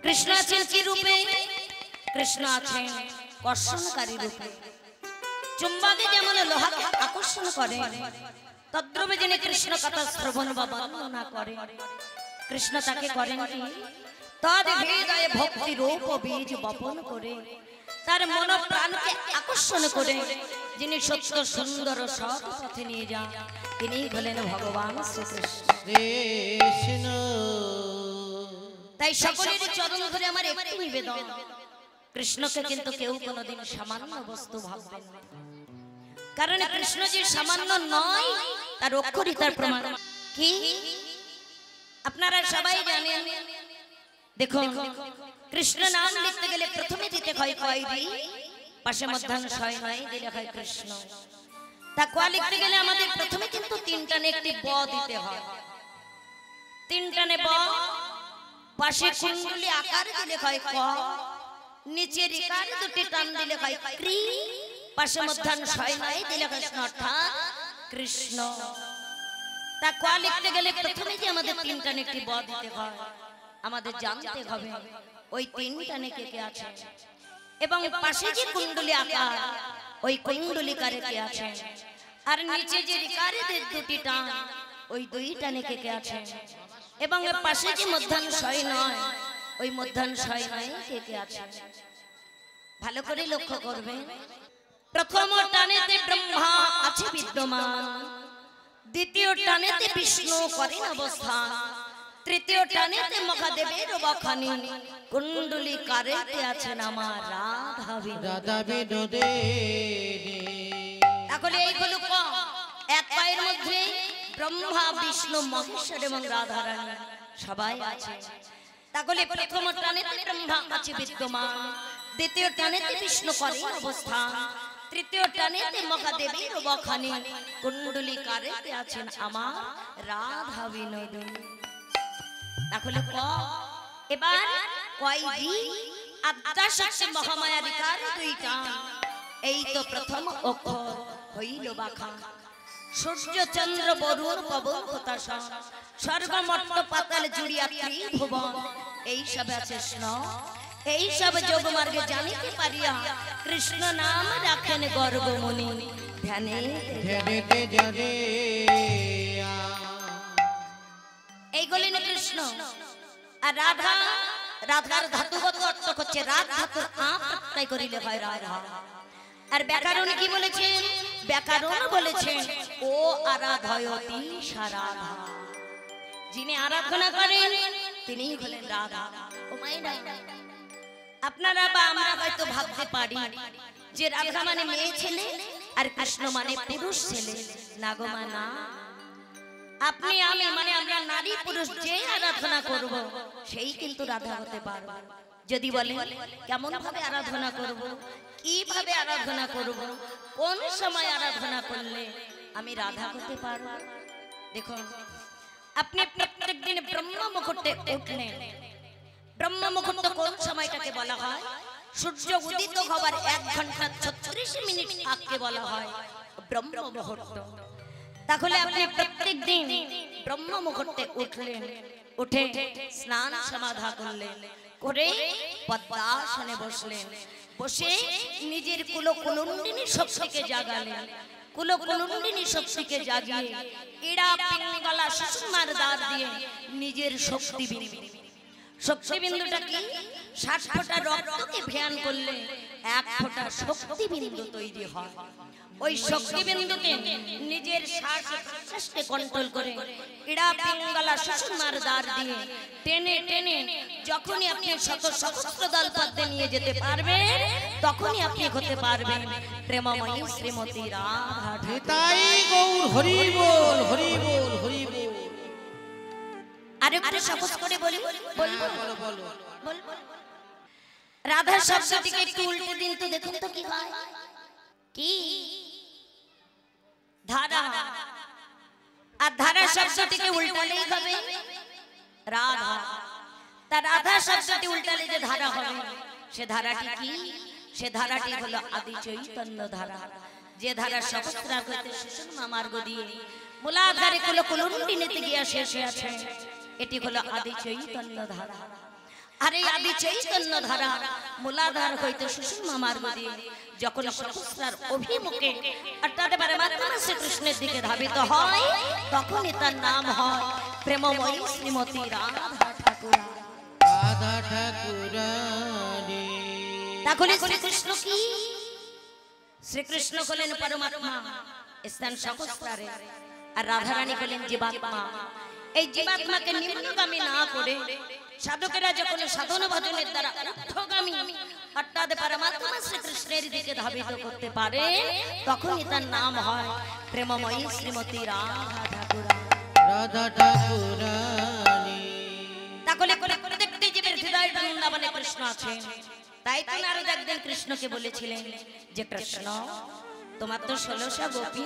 কৃষ্ণ আছেন কি রূপে? কৃষ্ণ আছেন কর্ষণকারী রূপে। চুম্বকে যেমন লোহাকে আকর্ষণ করে, তদ্রূপে যিনি কৃষ্ণ কথা শ্রবণ বা বর্ণনা করে, কৃষ্ণ তাকে করেন কি? তদ হৃদয়ে ভক্তি রূপ বীজ বপন করে তার মন প্রাণকে আকর্ষণ করে যিনি সত্য সুন্দর সৎ পথে নিয়ে যান, তিনি হলেন ভগবান শ্রীকৃষ্ণ। তাই সকলের চরণ ধরে আমার একটি নিবেদন, কৃষ্ণকে কিন্তু কেউ কোনোদিন সামান্য বস্তু ভাববেন না, কারণ কৃষ্ণ যে সামান্য নয় তার অক্ষরিতার প্রমাণ কি আপনারা সবাই জানেন। দেখুন, কৃষ্ণ নাম লিখতে গেলে প্রথমে দিতে হয় কয়দি, পাশে মধ্যাহ্ন ছয় নয় দিলে হয় কৃষ্ণ। তা ক লিখতে গেলে আমাদের প্রথমে কিন্তু তিনটানে একটি ব দিতে হয়, তিনটানে ব, পাশে কুণ্ডলী আকার দিলে হয় ক, নিচে রিকার দুটি টান দিলে হয় ক্রি, পাশে মধ্যাহ্ন ছয় নয় দিলে কৃষ্ণ অর্থাৎ কৃষ্ণ। তা ক লিখতে গেলে প্রথমে যে আমাদের তিনটানে একটি ব দিতে হয়, আমাদের জানতে হবে ওই তিনটানে কে কে আছে, এবং পাশে যে কুণ্ডলী আকার ওই কুণ্ডলিকারে কে আছে, আর নিচে যে রিকারের দুটি টান ওই দুইটানে কে কে আছে, এবং পাশে যে মধ্যাহ্ন ছয় নয় ওই মধ্যাহ্ন ছয় নয় কে কে আছে। ভালো করে লক্ষ্য করবেন, প্রথম টানেতে ব্রহ্মা আছে বিদ্যমান, দ্বিতীয় টানেতে বিষ্ণু করেন অবস্থান, তৃতীয় টানেতে মহাদেবের বখানি, কুণ্ডলিকারেতে আছেন আমার রাধা বিনোদে। তাহলে এইগুলো কম, এক পায়ের মধ্যে ব্রহ্মা বিষ্ণু মহেশ্বর এবং রাধারানী সবাই আছে। তাহলে প্রথম টানেতে ব্রহ্মা আছে বিদ্যমান, দ্বিতীয় টানেতে বিষ্ণু করেন অবস্থান, তৃতীয় টানেতে মহাদেবের বখানি, কুণ্ডলিকারেতে আছেন আমার রাধা বিনোদিনী। তাহলে ক, এবার কয়দি আদ্যা শক্তি মহামায়ারিকার দুইটা, এই তো প্রথম অক্ষর হইল বাখা। সূর্য চন্দ্র বরুণ পবন হতাশা, স্বর্গ মর্ত পাতাল জুড়িয়া ত্রিভুবন, এই সব আছে স্ন, এই সব যোগমার্গে জানিতে পারিয়া কৃষ্ণ নাম রাখেন গর্গমুনি ধ্যানে ধ্যানেতে জানে। এইগুলি না কৃষ্ণ। আর রাধা, রাধার ধাতুগত অর্থ হচ্ছে রাধ ধাতুর আ প্রত্যয় করিলে হয় রাধা। আর ব্যাকরণ কি বলেছেন? ব্যাকরণ বলেছেন ও আরাধয়তি সারাধা, যিনি আরাধনা করেন তিনিই হলেন রাধা। ও মাইনা, আপনারা বা আমরা হয়তো ভাবতে পারি যে রাধা মানে মেয়ে ছেলে আর কৃষ্ণ মানে পুরুষ ছেলে। না গো মা, না। আপনি আমি মানে আমরা নারী পুরুষ যে আরাধনা করব সেই কিন্তু রাধা হতে পারবে। যদি বলে কেমন ভাবে আরাধনা করব, কিভাবে আরাধনা করব, কোন সময় আরাধনা করলে আমি রাধা হতে পারব? দেখুন, আপনি প্রত্যেক দিন ব্রহ্ম মুহূর্তে উঠলেন। ব্রহ্ম মুহূর্ত কোন সময়টাকে বলা হয়? সূর্য উদিত হবার 1 ঘন্টা 36 মিনিট আগকে বলা হয় ব্রহ্ম মুহূর্ত। তাহলে আপনি প্রত্যেক দিন ব্রহ্ম মুহূর্তে উঠলেন, উঠে স্নান সমাধা করলেন, করে পদ্মাসনে বসলেন, বসে নিজের কুলকুলুণ্ডিনী শক্তিকে জাগালেন। কুলকুলুণ্ডিনী শক্তিকে জাগিয়ে ইড়া পিঙ্গলা সুষমার দ্বার দিয়ে নিজের শক্তি বিন্দু, শক্তি বিন্দুটা কি? 60 ফোঁটা রক্তকে ভ্যান করলে 1 ফোঁটা শক্তি বিন্দু তৈরি হয়। ওই শক্তি বিন্দুকে নিজের শ্বাস প্রশ্বাসকে কন্ট্রোল করে ইড়া পিঙ্গলা সুষমার দ্বার দিয়ে টেনে টেনে যখনই আপনি শত সহস্র দল পদ্মে নিয়ে যেতে পারবেন, তখনই আপনি হতে পারবেন প্রেমময়ী শ্রীমতী রাধা। তাই গৌর হরি বল, হরি বল, হরি বল। আরেকটু সহজ করে বলি, বলো বলো বল। রাধা শব্দটিকে একটু উল্টে দিন তো, দেখুন তো কি হয়। কি? ধারা। আর ধারা শব্দটিকে উল্টালেই হবে রাধা। তা রাধা শব্দটি উল্টালে যে ধারা হবে, সে ধারাটি কি? সে ধারাটি হলো আদি চৈতন্য ধারা, যে ধারা সহস্রার হইতে সুষুম্না মার্গ দিয়ে মূলাধারে কুলকুলুণ্ডিনীতে গিয়া শেষ হয়েছে। এটি হলো আদি চৈতন্য ধারা। আরে আদি চৈতন্য ধারা মূলাধার হইতে সুষমা মার্গ দিয়ে যখন সহস্রার অভিমুখে অর্থাৎ পরমাত্মা শ্রীকৃষ্ণের দিকে ধাবিত হয় তখনই তার নাম হয় প্রেমময়ী শ্রীমতী রাধা ঠাকুরা। রাধা ঠাকুরানী। তাহলে শ্রীকৃষ্ণ কি? শ্রীকৃষ্ণ হলেন পরমাত্মা স্থান সহস্রারে, আর রাধারানী হলেন জীবাত্মা। এই জীবাত্মাকে নিম্নগামী না করে সাধকেরা যখন সাধন ভজনের দ্বারা ঊর্ধ্বগামী অর্থাৎ পরমাত্মা শ্রীকৃষ্ণের দিকে ধাবিত করতে পারে তখনই তার নাম হয় প্রেমময়ী শ্রীমতী রাধা ঠাকুরা। রাধা ঠাকুরানী। তাহলে প্রত্যেকটি জীবের হৃদয় বৃন্দাবনে কৃষ্ণ আছে। তাই তো নারদ একদিন কৃষ্ণকে বলেছিলেন যে কৃষ্ণ তোমার তো 1600 গোপী,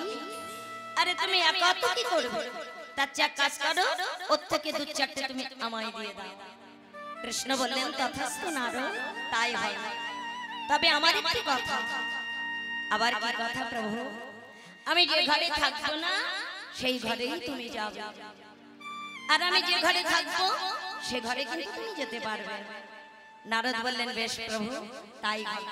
আরে তুমি একা তো কি করবে, তার চেয়ে কাজ করো, ওর থেকে 2-4টে তুমি আমায় দিয়ে দাও। কৃষ্ণ বললেন তথাস্তু নারদ, তাই হয়। তবে আমার একটি কথা। আবার কি কথা প্রভু? আমি যে ঘরে থাকবো না সেই ঘরেই তুমি যাবে, আর আমি যে ঘরে থাকবো সে ঘরে কিন্তু তুমি যেতে পারবে। নারদ বললেন বেশ প্রভু, তাই হয়।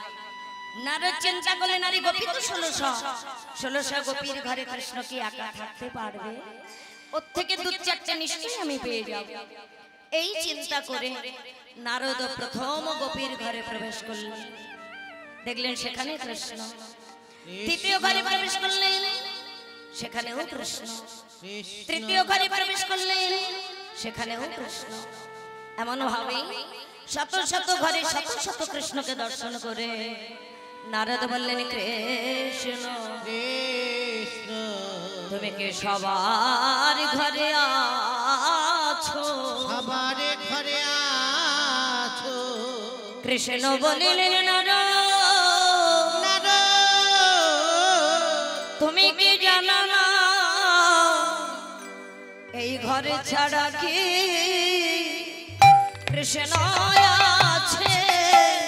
নারদ চিন্তা করলেন আরে গোপী তো 1600 গোপীর ঘরে কৃষ্ণ কি একা থাকতে পারবে? ওর থেকে 2-4টে নিশ্চয়ই আমি পেয়ে যাব। এই চিন্তা করে নারদ প্রথম গোপীর ঘরে প্রবেশ করলেন। দেখলেন সেখানে কৃষ্ণ। দ্বিতীয় ঘরে প্রবেশ করলেন, সেখানেও কৃষ্ণ। তৃতীয় ঘরে প্রবেশ করলেন, সেখানেও কৃষ্ণ। এমন ভাবে শত শত ঘরে শত শত কৃষ্ণকে দর্শন করে নারদ বললেন কৃষ্ণ কৃষ্ণ তুমি কি সবার ঘরে আছো? সবার ঘরে আছো। কৃষ্ণ বলিলেন নারদ তুমি কি জানো না এই ঘরে ছাড়া কি কৃষ্ণ আছে?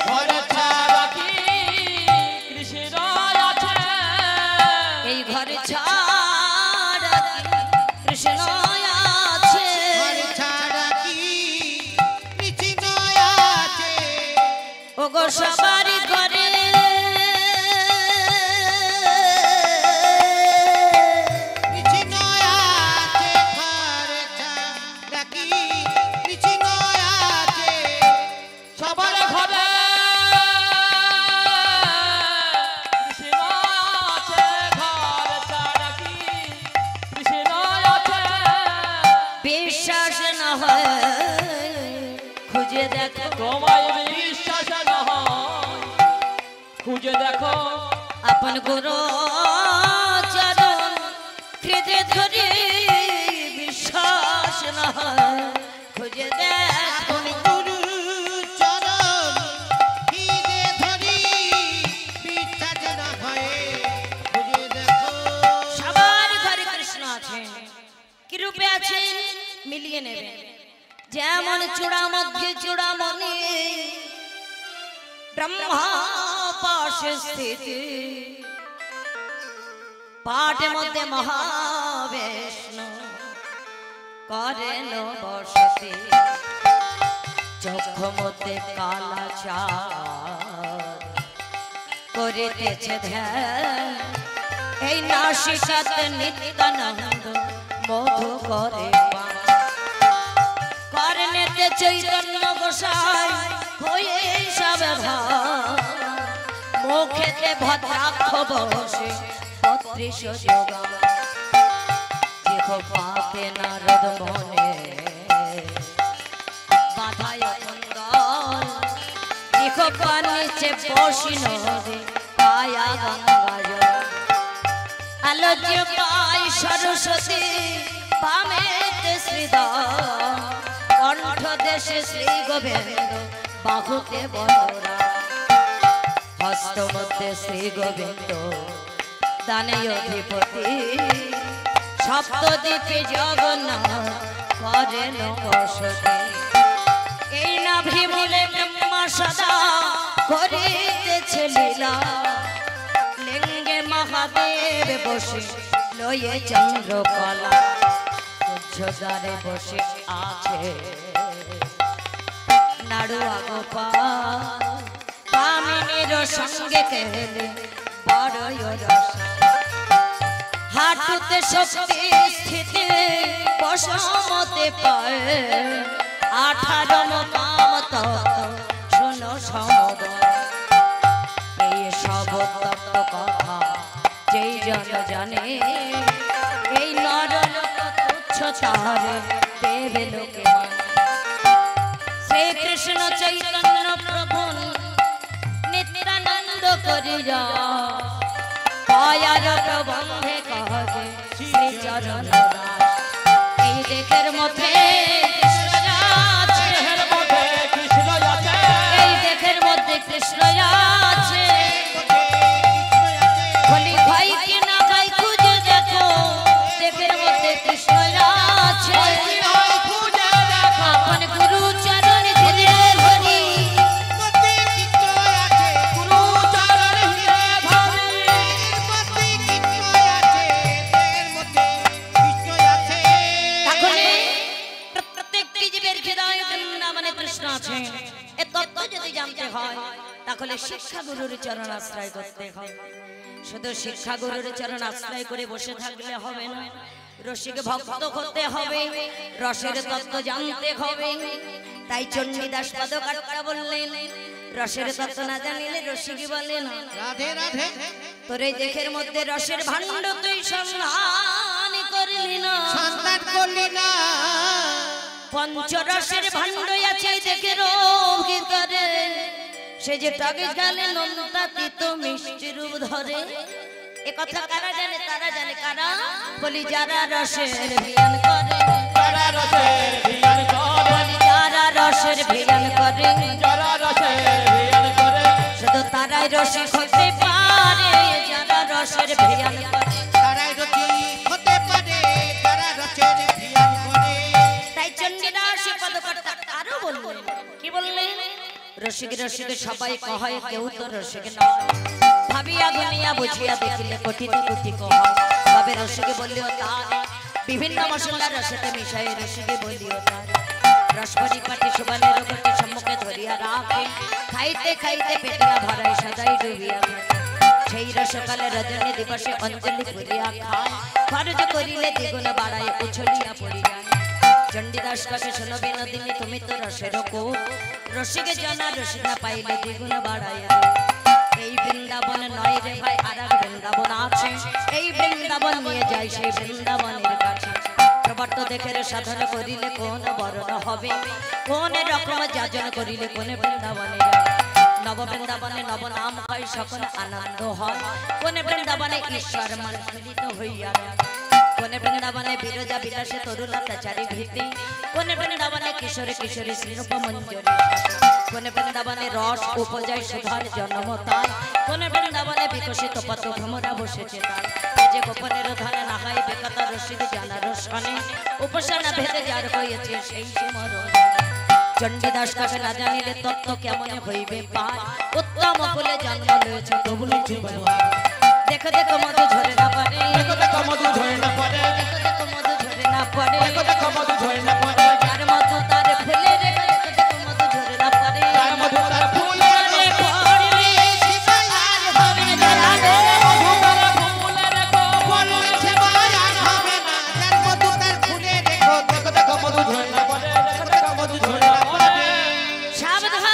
ঘরে ছাড়া কি কৃষ্ণ আছে? এই ঘরে ছাড়া কি কৃষ্ণ আছে? ঘরে ছাড়া কি কৃষ্ণ আছে? ওগো সবার ঘরে কৃষ্ণ আছে। ঘরে ছাড়া কি কৃষ্ণ আছে? সবার ঘরে কৃষ্ণ আছে। ঘরে ছাড়া কি কৃষ্ণ আছে? বিশ্বাস না হয় খুঁজে দেখো, তোমায় বিশ্বাস না হয় খুঁজে দেখো। আপন গুরু চরণ হৃদে ধরে বিশ্বাস না হয় খুঁজে দেখো। আপন গুরু চরণ হৃদে ধরি বিশ্বাস না হয় খুঁজে দেখো। সবার ঘরে কৃষ্ণ আছেন। কি রূপে আছেন মিলিয়ে নেবেন। যেমন চূড়া মধ্যে চূড়ামণি ব্রহ্মা পাশে স্থিত, পাটে মধ্যে মহাবিষ্ণু করেন বসতি, চোখ মধ্যে কালা চাঁদ করিতেছে ধ্যান, এই নাসিকাতে নিত্যানন্দ মধু করে পান, কর্ণেতে চৈতন্য গোসাই হয়ে সব ভান, মুখেতে ভদ্রাক্ষ বসে 32 যোগা, জিহ্বাতে নারদ মনে বাধায় কুন্দল, জিহ্বা নিচে বসি নদে কায়া গঙ্গায়, আলোচ্য পাই সরস্বতী বামেতে শ্রীধর, কণ্ঠ দেশে শ্রী গোবিন্দ বাহুতে বলরা, হস্ত মধ্যে শ্রী গোবিন্দ দানে অধিপতি, সপ্তদ্বীপে জগন্নাথ করেন বসতি, এই নাভি মূলে ব্রহ্মা সদা করিতেছে লীলা, লিঙ্গে মহাদেব বসে লয়ে চন্দ্রকলা, উচ্চদারে বসে আছে নাড়ুয়া গোপাল কামিনীর সঙ্গে কেলে বড়ই রস হাঁটুতে শক্তি স্থিতি বসমতে পায় 18 মকাম তত্ত্ব শোনো সমদ এই সব তত্ত্ব কথা যেই জন জানে এই নরলোক তুচ্ছ তারে দেবে লোকে শ্রীকৃষ্ণ চৈতন্য প্রভু নিত্যানন্দ করিয়া পায়ার প্রবন্ধে কহে শ্রী চরণ দাস এই দেশের মধ্যে কৃষ্ণ আছে এই দেশের মধ্যে কৃষ্ণ আছে বলি ভাই কি না ভাই খুঁজে দেখো দেশের মধ্যে কৃষ্ণ আছে আপন গুরু চরণ ধীরে ধরি তাহলে শিক্ষা গুরুর চরণ আশ্রয় করতে হয় শুধু শিক্ষা গুরুর চরণ আশ্রয় করে বসে থাকলে হবে না রসিক ভক্ত হতে হবে রসের তত্ত্ব জানতে হবে তাই চণ্ডীদাস পদকাট্টা বললেন রসের তত্ত্ব না জানিলে রসিক বলেন রাধে রাধে তোর এই দেহের মধ্যে রসের ভাণ্ড তুই সন্ধান করলি না পঞ্চরসের ভাণ্ড আছে দেহের ভিতরে সে যে টগে গেলে নন্দা তিতো মিষ্টি রূপ ধরে এ কথা কারা জানে তারা জানে কারা বলি যারা রসের ভিয়ান করে যারা রসের ভিয়ান করে বলি যারা রসের ভিয়ান করে যারা রসের ভিয়ান করে শুধু তারাই রসিক হতে পারে যারা রসের ভিয়ান করে তারাই রসিক হতে পারে যারা রসের ভিয়ান করে তাই চণ্ডীদাস পদকর্তা আরো বললেন কি বললেন রসিক রসিক সবাই কয় কেউ তো রসিক নয় ভাবিয়া গুনিয়া বুঝিয়া দেখিলে কোটিতে কোটি কয় তবে রসিকে বলিও তার বিভিন্ন মশলা রসেতে মিশাই রসিকে বলিও তার রসপরি পাটি সুবানের রোগটি সম্মুখে ধরিয়া রাখে খাইতে খাইতে পেটলা ভরাই সদাই ডুবিয়া থাকে সেই রসকালে রজনী দিবসে অঞ্জলি করিয়া খায় খরচ করিলে দ্বিগুণ বাড়ায় উছলিয়া পড়ি যায় চণ্ডীদাস কাছে শোনো বিনোদিনী তুমি তো রসের কোপ রসিকে জানা রসিকা পাইলে দ্বিগুণ বাড়ায় এই বৃন্দাবন নয় রে ভাই আর এক বৃন্দাবন আছে এই বৃন্দাবন নিয়ে যাই সেই বৃন্দাবনের কাছে প্রবর্ত দেখে সাধন করিলে কোন বরণ হবে কোন রকম যাজন করিলে কোন বৃন্দাবনে যায় নব বৃন্দাবনে নব নাম হয় সকল আনন্দ হয় কোন বৃন্দাবনে ঈশ্বর মান মিলিত হইয়া কোন বৃন্দাবনে বিরজা বিলাসে তরুলতা চারি ভীতি কোন বৃন্দাবনে কিশোরী কিশোরী শ্রীরূপ মঞ্জরী কোন বৃন্দাবনে রস উপজয় সুধার জন্ম তাই কোন বৃন্দাবনে বিকশিত পদ্ম ভ্রমরা বসেছে তাই যে গোপনের ধারে না হয় বেকতা রসিদ জানার শনে উপাসনা ভেদে যার হয়েছে সেই মরণ চণ্ডীদাস কাছে না জানিলে তত্ত্ব কেমন হইবে পায় উত্তম কুলে জন্ম লয়েছে তবুলে দেখো দেখো মধু ঝরে না পারে দেখো দেখো মধু ঝরে না পারে দেখো দেখো মধু ঝরে না পারে দেখো দেখো মধু ঝরে না পারে যার মধু তার ফুলে রে দেখো দেখো মধু ঝরে না পারে যার মধু তার ফুলে রে পড়লে শিবায়ার হবে না যাবে মধু তার ফুলে রে পড়লে শিবায়ার হবে না যার মধু তার ফুলে দেখো দেখো দেখো মধু ঝরে না পারে দেখো দেখো মধু ঝরে না পারে সাবধান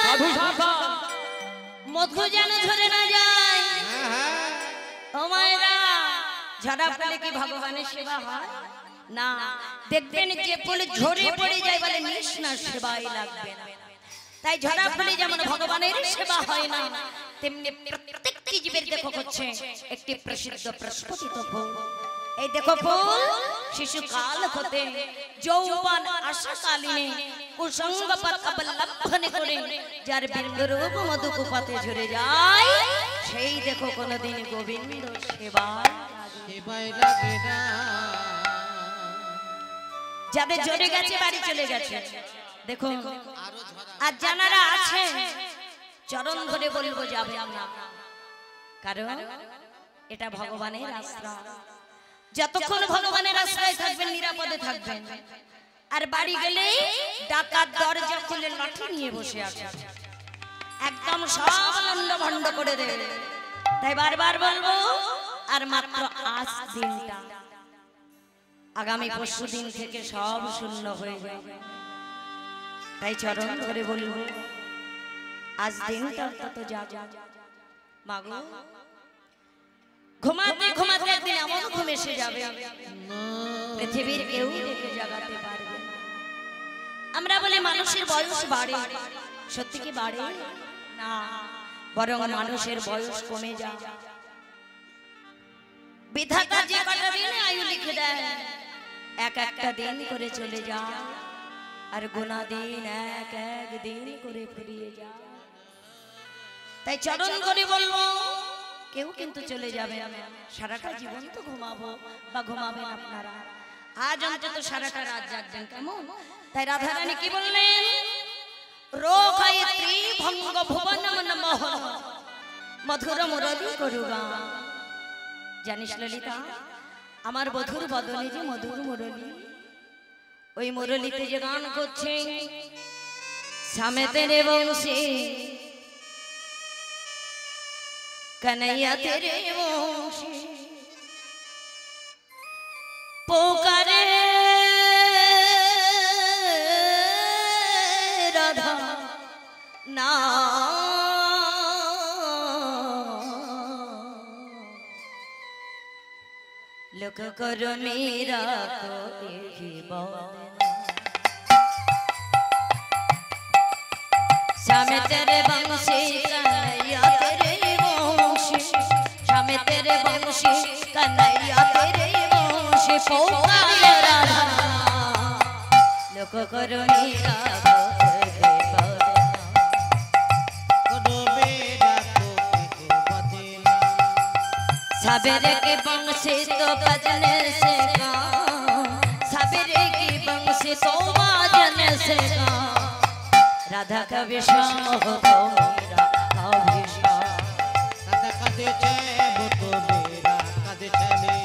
সাধু সাধু মধু যেন ঝরে না যায় ঝরা ফলে কি ভগবানের সেবা হয় না দেখবেন যে ফুল ঝরে পড়ে যায় বলে নিষ্ণা সেবাই লাগবে না তাই ঝরা ফলে যেমন ভগবানের সেবা হয় না তেমনি প্রত্যেকটি জীবের দেখো হচ্ছে একটি প্রসিদ্ধ প্রস্ফুটিত ফুল এই দেখো ফুল শিশুকাল হতে যৌবন আশাকালিনে কুসঙ্গ পথ অবলম্বন করে যার বিন্দুরূপ মধুকুপাতে ঝরে যায় সেই দেখো কোনদিন গোবিন্দ সেবায় লাগে না যাদের ঝরে গেছে বাড়ি চলে গেছে দেখো আর জানারা আছে চরণ ধরে বলবো যাবে না কারণ এটা ভগবানের আশ্রয় যতক্ষণ ভগবানের আশ্রয় থাকবেন নিরাপদে থাকবেন আর বাড়ি গেলে ডাকাত দরজা খুলে লাঠি নিয়ে বসে আছে, একদম সব লন্ডভন্ড করে দেবে। তাই বারবার বলবো, আর মাত্র আজ দিনটা, আগামী পরশু দিন থেকে সব শূন্য হয়ে যাবে। তাই চরণ ধরে বলবো, আজ দিনটা তো যা যা মাগো, ঘুমাতে ঘুমাতে একদিন এমন ঘুম এসে যাবে পৃথিবীর কেউ দেখে জাগাতে পারবে না। আমরা বলি মানুষের বয়স বাড়ে, সত্যি কি বাড়ে না, বরং মানুষের বয়স কমে যায়। বিধাতা যে কটা দিন আয়ু লিখে দেয়, এক একটা দিন করে চলে যায়, আর গোনা দিন এক এক দিন করে ফুরিয়ে যায়। তাই চরণ করে বলবো, কেউ কিন্তু চলে যাবে না, সারাটা জীবন তো ঘুমাবো বা ঘুমাবেন আপনারা, আজ অন্তত সারাটা রাত জাগবেন, কেমন? তাই রাধারানী কি বললেন, রোখায়ত্রী ভঙ্গ ভুবনম নমঃ মধুর মুরলী করুগা। জানিস ললিতা, আমার বধুর বদনে যে মধুর মুরলী, ওই মুরলীতে যে গান করছে, সামে তেরে বংশী कन्हैया तेरे वंशी पुकारे राधा ना लोक करो मेरा को ही श्याम तेरे वंशी कन्हैया तेरे तेरे वंशी कन्हैया तेरे वंशी पुकारे राधा लोक करो मेरा सवेरे की वंशी तो बजने से गाँव, सवेरे की वंशी तो बजने से गाँव, राधा का विश्राम हो तो मेरा अभिशाम, राधा का दे वो तो मेरा कद चले।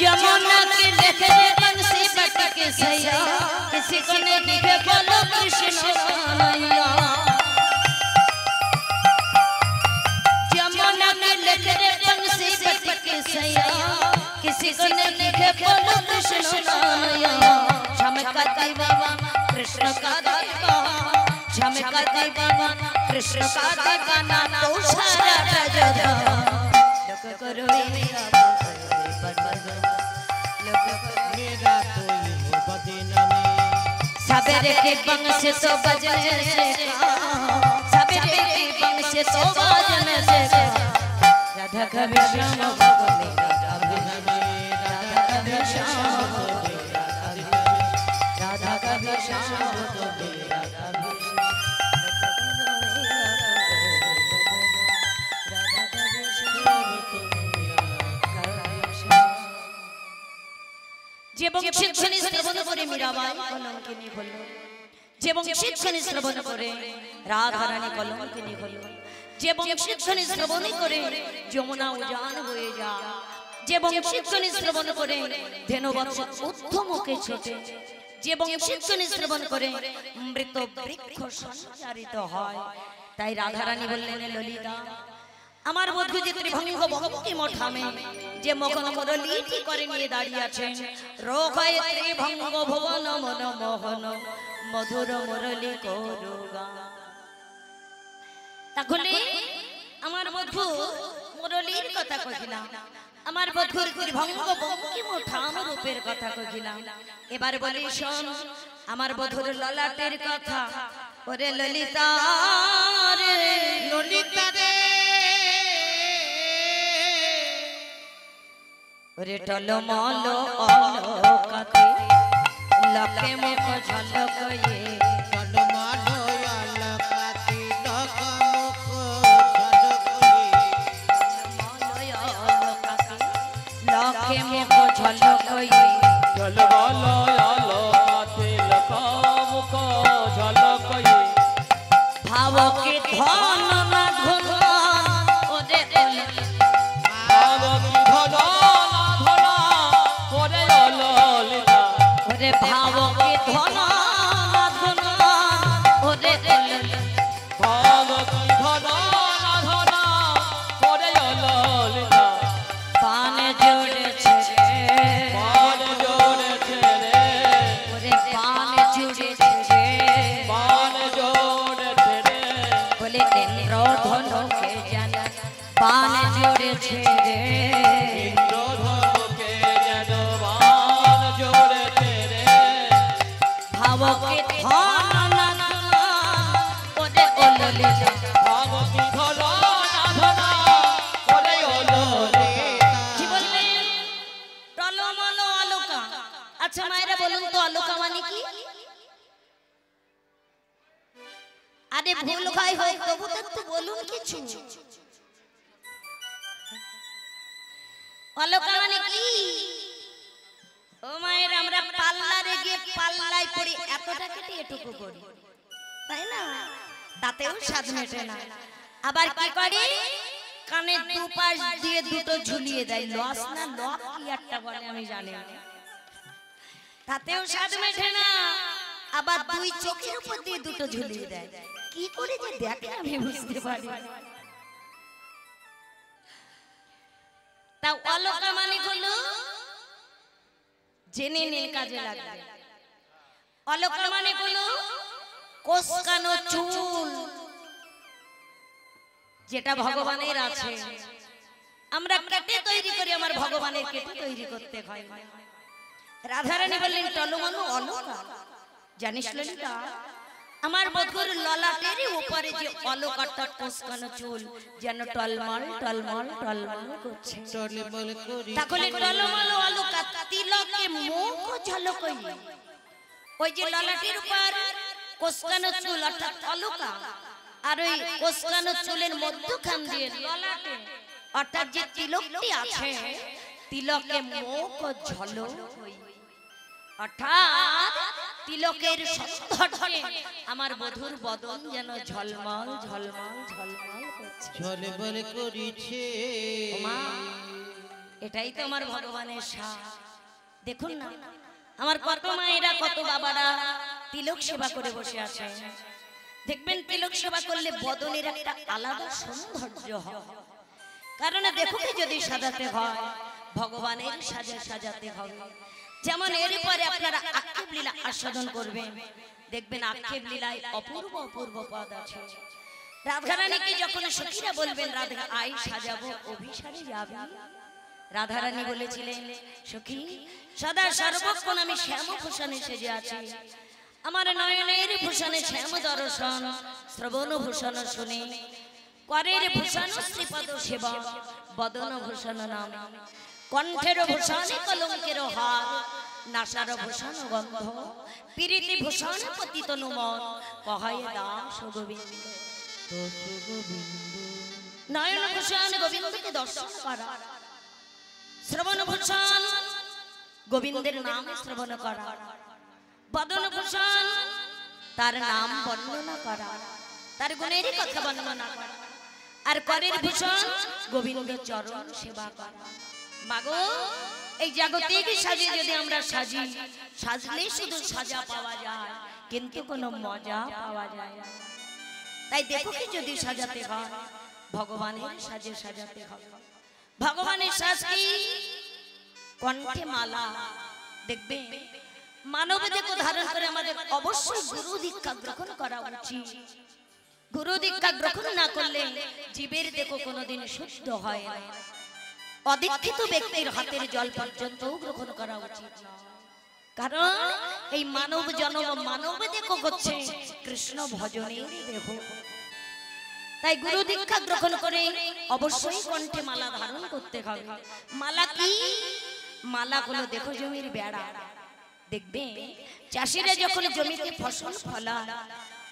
जमुना के लेके बंसी बट के सैया, किसी को नहीं दिखे बोलो कृष्ण कन्हैया। जमुना के लेके बंसी बट के सैया, किसी को नहीं दिखे बोलो कृष्ण कन्हैया। श्याम का दीवाना कृष्ण का दीवाना, श्याम का दीवाना कृष्ण का दीवाना, तो सारा जगत लोक करो मेरा सवेरे के बंग से तो बजने से सवेरे के बंग से तो बजने से राधा कभी श्याम भगवान राधा कभी श्याम राधा कभी श्याम যে বংশীধ্বনি শ্রবণ করে মীরাবাই কলঙ্কিনী হলো যে বংশীধ্বনি শ্রবণ করে রাধারানী কলঙ্কিনী হলো যে বংশীধ্বনি শ্রবণ করে যমুনা উজান হয়ে যায় যে বংশীধ্বনি শ্রবণ করে ধেনুবৎস ঊর্ধ্বমুখে ছোটে যে বংশীধ্বনি শ্রবণ করে মৃত বৃক্ষ সঞ্চারিত হয় তাই রাধারানী বললেন ললিতা আমার বধূ যে ত্রিভঙ্গ ভক্তি মঠামে যে মগন মুরলীটি করে নিয়ে দাঁড়িয়ে আছেন রোগায় ত্রিভঙ্গ ভুবন মন মোহন মধুর মুরলী করুগা তাহলে আমার বধূ মুরলীর কথা কহিলাম আমার বধূর ত্রিভঙ্গ ভক্তি মঠাম রূপের কথা কহিলাম এবার বলি শোন আমার বধূর ললাটের কথা ওরে ললিতা রে ললিতা রে রে টলমল অলকাতে লকে মুখ ঝলকয়ে টলমল অলকাতে লক মুখ ঝলকয়ে লকে মুখ ঝলকয়ে টলমল অলকাতে লক মুখ ঝলকয়ে ভাবকে ধন না ধন ওরে ভাবকে ধন ওরে ভাবকে ধন না ধন ওরে ভাবকে ধন না ধন ওরে ললিতা পান জোড়েছে পান জোড়েছে রে ওরে পান জুড়েছে পান জোড়েছে রে বলে ইন্দ্র ধনুকে জানা পান জুড়েছে রে ইন্দ্রধনুকে যেন বাণ জোড়েছে রে ভাবকে ধন না ধন ওরে ললিতা ভাবকে ধন না ধন ওরে ললিতা কি বলবেন টলমল অলকা আচ্ছা মায়েরা বলুন তো অলকা মানে কি আরে ভুল ভাই হয় তবু তো একটু বলুন কিছু অলকা মানে কি ও মায়ের আমরা পাল্লারে গিয়ে পাল্লাই পড়ি এতটা কেটে এটুকু করি তাই না তাতেও স্বাদ মেটে না আবার কি করে কানে দুপাশ দিয়ে দুটো ঝুলিয়ে দেয় লস না লক কি একটা বলে আমি জানি না তাতেও স্বাদ মেটে না আবার দুই চোখের উপর দিয়ে দুটো ঝুলিয়ে দেয় কি করে যে দেখে আমি বুঝতে পারি না। তা অলকা মানে হলো জেনে নিন কাজে লাগবে অলকা মানে হলো কোসকানো চুল যেটা ভগবানের আছে আমরা কেটে তৈরি করি আমার ভগবানের কেটে তৈরি করতে হয় রাধারানী বললেন টলমল অলকা জানিস ললিতা আমার বধূর ললাটের উপরে যে অলকাটা কোসকানো চুল যেন টলমল টলমল টলমল করছে টলমল করি তাহলে টলমল অলকা তিলকে মুখ ঝলকই ওই যে ললাটের উপর কোসকানো চুল অর্থাৎ অলকা আর ওই কোসকানো চুলের মধ্যখান দিয়ে ললাটে অর্থাৎ যে তিলকটি আছে তিলকে মুখ ঝলকই অর্থাৎ তিলকের সৌন্দর্যে আমার বধূর বদন যেন ঝলমল ঝলমল ঝলমল করছে টলমল করিছে মা এটাই তো আমার ভগবানের স্বাদ দেখুন না আমার কত মায়েরা কত বাবারা তিলক সেবা করে বসে আছে দেখবেন তিলক সেবা করলে বদনের একটা আলাদা সৌন্দর্য হয় কারণ দেখুন যদি সাজাতে হয় ভগবানের সাজে সাজাতে হবে যেমন এর পরে আপনারা আক্ষেপ লীলা আস্বাদন করবেন দেখবেন আক্ষেপ লীলায় অপূর্ব অপূর্ব পদ আছে রাধারানীকে যখন সখীরা বলবেন রাধা আই সাজাবো অভিসারে যাবে রাধারানী বলেছিলেন সখী সদা সর্বক্ষণ আমি শ্যামভূষণে সেজে আছি আমার নয়নের ভূষণে শ্যাম দর্শন, শ্রবণ ভূষণ শুনে, করের ভূষণ শ্রীপদ সেবা, বদন ভূষণ নাম, কণ্ঠের ভূষণ কলঙ্কের হার, নাসার ভূষণ গন্ধ, প্রীতি ভূষণ পতিত নুমন, কহায় দাস গোবিন্দ। নয়ন ভূষণ গোবিন্দকে দর্শন করা, শ্রবণ ভূষণ গোবিন্দের নাম শ্রবণ করা, বদন ভূষণ তার নাম বর্ণনা করা, তার গুণের কথা বর্ণনা করা, আর করের ভূষণ গোবিন্দের চরণ সেবা করা। মাগো এই জাগতিক সাজে যদি আমরা সাজি, সাজলে শুধু সাজা পাওয়া যায় কিন্তু কোনো মজা পাওয়া যায় না। তাই দেখো কি যদি সাজাতে হয় ভগবানের সাজে সাজাতে হবে। ভগবানের সাজ কি? কণ্ঠে মালা। দেখবে মানব দেহ ধারণ করে আমাদের অবশ্যই গুরু দীক্ষা গ্রহণ করা উচিত। গুরু দীক্ষা গ্রহণ না করলে জীবের দেহ কোনোদিন শুদ্ধ হয় না। অদীক্ষিত ব্যক্তির হাতের জল পর্যন্ত গ্রহণ করা উচিত না, কারণ এই মানব জন্ম মানব দেহ হচ্ছে কৃষ্ণ ভজনের দেহ। তাই গুরু দীক্ষা গ্রহণ করে অবশ্যই কণ্ঠে মালা ধারণ করতে হবে। মালা কি? মালা হলো দেখো জমির বেড়া। দেখবে চাষিরা যখন জমিতে ফসল ফলায়,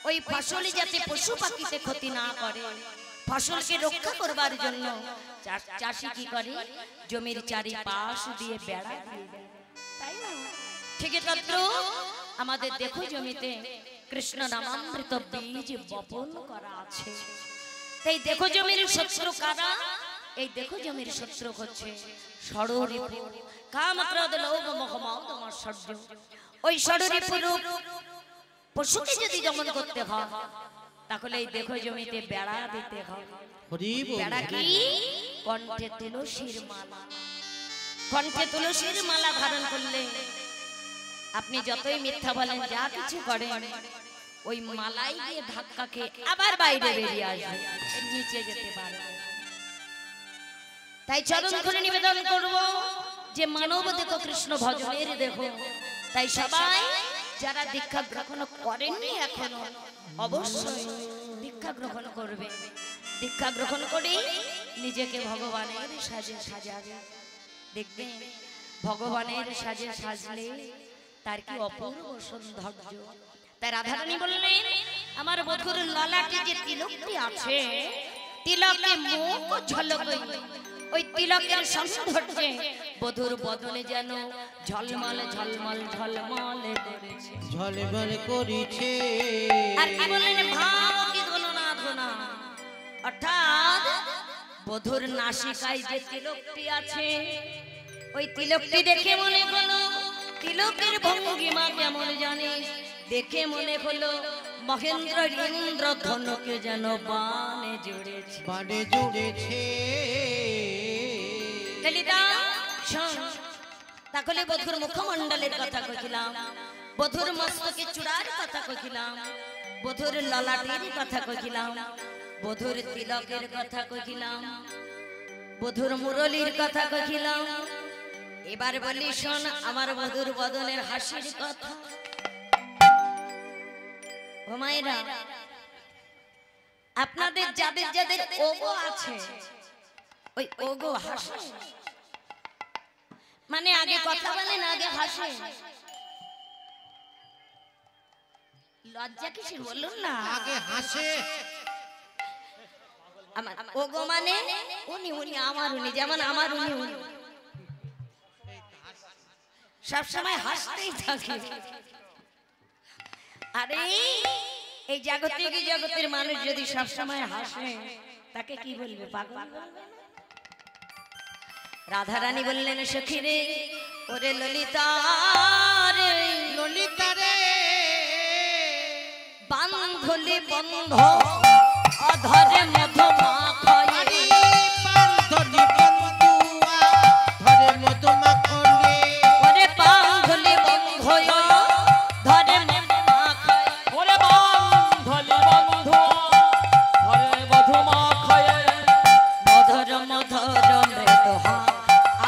ওই ফসল যাতে পশু পাখিতে ক্ষতি না করে, ফসলকে রক্ষা করবার জন্য চাষি কি করে? জমির চারিপাশ দিয়ে বেড়া দিয়ে দেয়, তাই না? ঠিক তত্র আমাদের দেখো জমিতে কৃষ্ণ নামামৃত বীজ বপন করা আছে। তাই দেখো জমির শত্রু কারা? এই দেখো জমির শত্রু হচ্ছে ষড়রিপু, কাম ক্রোধ লোভ মোহ মদ মাৎসর্য। ওই ষড়রিপু পশুকে যদি দমন করতে হয় তাহলে এই দেখো জমিতে বেড়া দিতে হবে। বেড়া কি? কণ্ঠে তুলসীর মালা। কণ্ঠে তুলসীর মালা ধারণ করলে আপনি যতই মিথ্যা বলেন, যা কিছু করেন, ওই মালাই দিয়ে ধাক্কা খেয়ে আবার বাইরে বেরিয়ে আসবে, নিচে যেতে পারবে। তাই চরণ ধরে নিবেদন করব যে মানব দেখো কৃষ্ণ ভজনের দেখো। তাই সবাই যারা দীক্ষা গ্রহণ করেননি এখনো অবশ্যই দীক্ষা গ্রহণ করবে। দীক্ষা গ্রহণ করে নিজেকে ভগবানের সাজে সাজাবে। দেখবে ভগবানের সাজে সাজলে তার কি অপূর্ব সৌন্দর্য। তাই রাধারানী বললেন, আমার বধুর ললাটে যে তিলকটি আছে, তিলকে মুখ ঝলক, ওই তিলকের সৌন্দর্যে বধুর বদনে যেন ঝলমল ঝলমল ঝলমল করেছে, ঝলমল করেছে। আর কি বললেন? ভাব কি ধনা ধনা, অর্থাৎ বধুর নাসিকায় যে তিলকটি আছে, ওই তিলকটি দেখে মনে হলো, তিলকের ভঙ্গিমা কেমন জানিস? দেখে মনে হলো মহেন্দ্র ইন্দ্র ধনুকে যেন বানে জুড়েছে, বানে জুড়েছে। ললিতা শোন, তাহলে বধুর মুখমণ্ডলের কথা কইলাম, বধুর মস্তকে চূড়ার কথা কইলাম, বধুর ললাটের কথা কইলাম, বধুর তিলকের কথা কইলাম, বধুর মুরলীর কথা কইলাম। এবার বলি শোন আমার বধুর বদনের হাসির কথা। ও মায়েরা, আপনাদের যাদের যাদের ওগো আছে, ওই ওগো হাসে, মানে আগে কথা বলেন আগে হাসে। লজ্জা কিসের বলুন না? আগে হাসে। আমার ওগো মানে উনি উনি আমার উনি, যেমন আমার উনি উনি সবসময় হাসতেই থাকে। আরে এই জাগতিক জগতের মানুষ যদি সবসময় হাসে তাকে কি বলবে? পাগল বলবে। রাধারানী বললেন, সখী রে, ওরে ললিতা রে, ললিতা রে, বান্ধলি বন্ধ অধরে মধু মাখাই, বান্ধলি বন্ধুয়া ধরে মধু মাখলে। ওরে বান্ধলি বন্ধ ধরে মধু মাখাই, ওরে বান্ধলি বন্ধু ধরে মধু মাখায়, মধুর মধুর মৃদুহা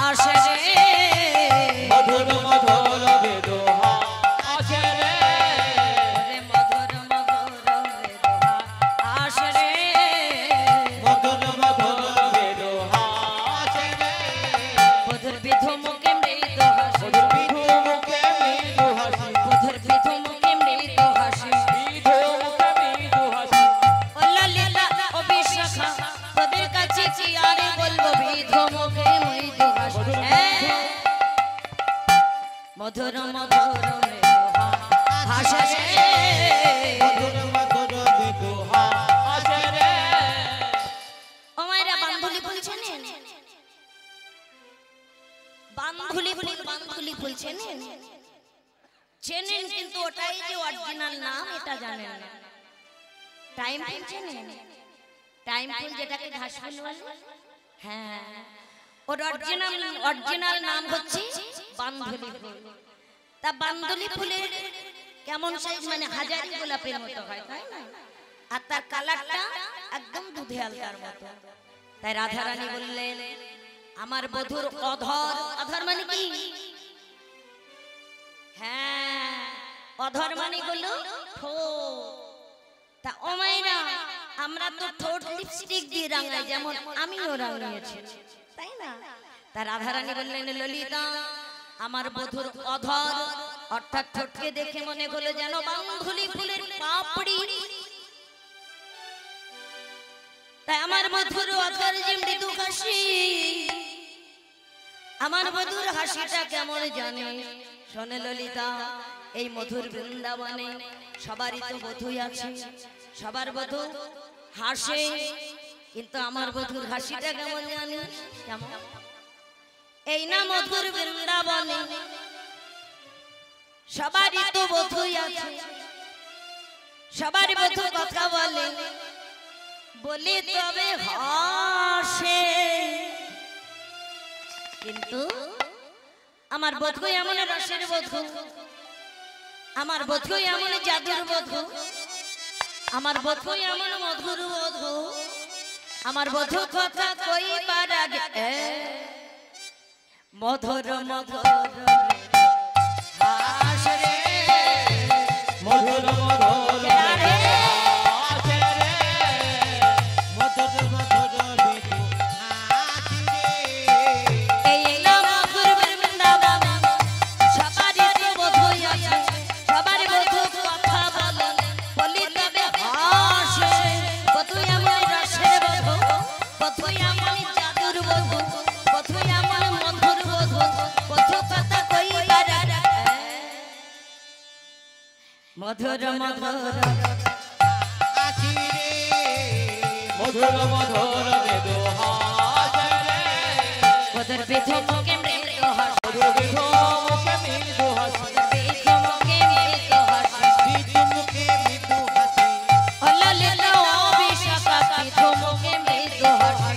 আসে রে, মধুর মধুর বেদোহা আসে রে। হাসে রে মধুর মধুর বিদুহা আছে রে ও মায়েরা বান্ধুলি ফুল চেনেন? বান্ধুলি ফুল, বান্ধুলি ফুল চেনেন? চেনেন, কিন্তু ওটাই যে অরিজিনাল নাম এটা জানেন না। টাইম ফুল চেনেন? টাইম ফুল যেটাকে ঘাস ফুল বলে, হ্যাঁ, ওর অরিজিনাল নাম হচ্ছে বান্ধুলি ফুল। তা বান্ধুলি ফুলের কেমন সাইজ, মানে হাজারি গোলাপের মতো হয়, তাই না? আর তার কালারটা একদম দুধে আলতার মতো। তাই রাধা রানী বললেন, আমার বধুর অধর, অধর মানে কি? হ্যাঁ, অধর মানে হলো ঠোঁট। তা ও মাইরা, আমরা তো ঠোঁট লিপস্টিক দিয়ে রাঙাই, যেমন আমিও রাঙিয়েছি, তাই না? তা রাধা রানী বললেন, ললিতা আমার বধুর অধর অর্থাৎ ঠোঁটকে দেখে মনে হলো যেন বান্ধুলি ফুলের পাপড়ি। তাই আমার মধুর অধর যে মৃদু হাসি, আমার মধুর হাসিটা কেমন জানে? শোনে ললিতা, এই মধুর বৃন্দাবনে সবারই তো বধূই আছে, সবার বধূ হাসে, কিন্তু আমার বধুর হাসিটা কেমন জানি? কেমন? এই না মধুর বৃন্দাবনে সবারই তো বধূই আছে, সবার বধূ কথা বলে, বলে তবে হাসে, কিন্তু আমার বধূ এমন রসের বধূ, আমার বধূ এমন জাদুর বধূ, আমার বধূ এমন মধুর বধূ, আমার বধূ কথা কইবার আগে মধুর মধুর হাস রে, মধুর মধুর রে, আছে রে মধুর মধুর বিদুহা এই না মধুর বৃন্দাবন সবারই তো বধূই আছে, সবার বধূ কথা বলে, বলি তবে হাসে, বধূ এমন রসের বধূ, বধূ এমন জাদুর বধূ, বধূ এমন মধুর বধূ, বধূ কথা কইবার আগে মধুর মধুর আছি রে মধুর মধুর বিদুহা আছে রে মধুর বিধু মুখে মৃদু হাসি, মধুর বিধু মুখে মৃদু হাসি, বিধু মুখে মৃদু হাসি, বিদু মুখে মৃদু হাসি ললিত অভিষেকা বিধু মুখে মৃদু হাসি,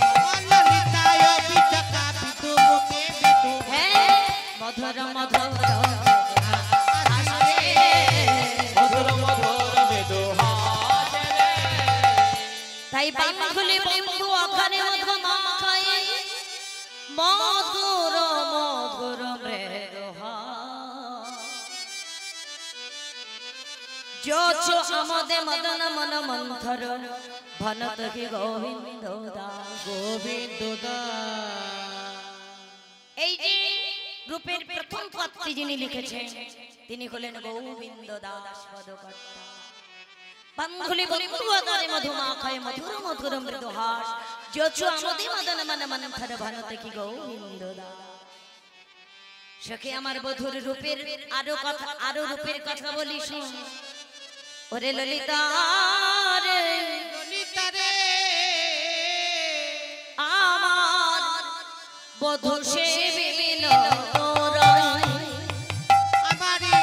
ললিতায় বিচকা বিদু মুখে বিদু হ্যাঁ মধুর মধুর হাসি রে। মধুর মধুর বিদুহা আছে রে তাই বান্ধুলি বন্ধু অখানে মধু মাখায়, মধুর মধুর মৃদু যোচ আমোদে মদন মন মন্থর ভনত কি গোবিন্দ দাস। গোবিন্দ এই যে রূপের প্রথম পদটি যিনি লিখেছেন তিনি হলেন গোবিন্দ দাস পদকর্তা। বান্ধুলি বন্ধু অকারে মধু মাখায় মধুর মধুর মৃদু হাস, যোচ আমোদে মদন মন মন্থর ভনত কি গোবিন্দ দাস। সখী আমার বধুর রূপের আরো রূপের কথা বলি শোন, ওরে ললিতা রে, ললিতা রে আমার বধূ সে বিনোদরাই, আমারি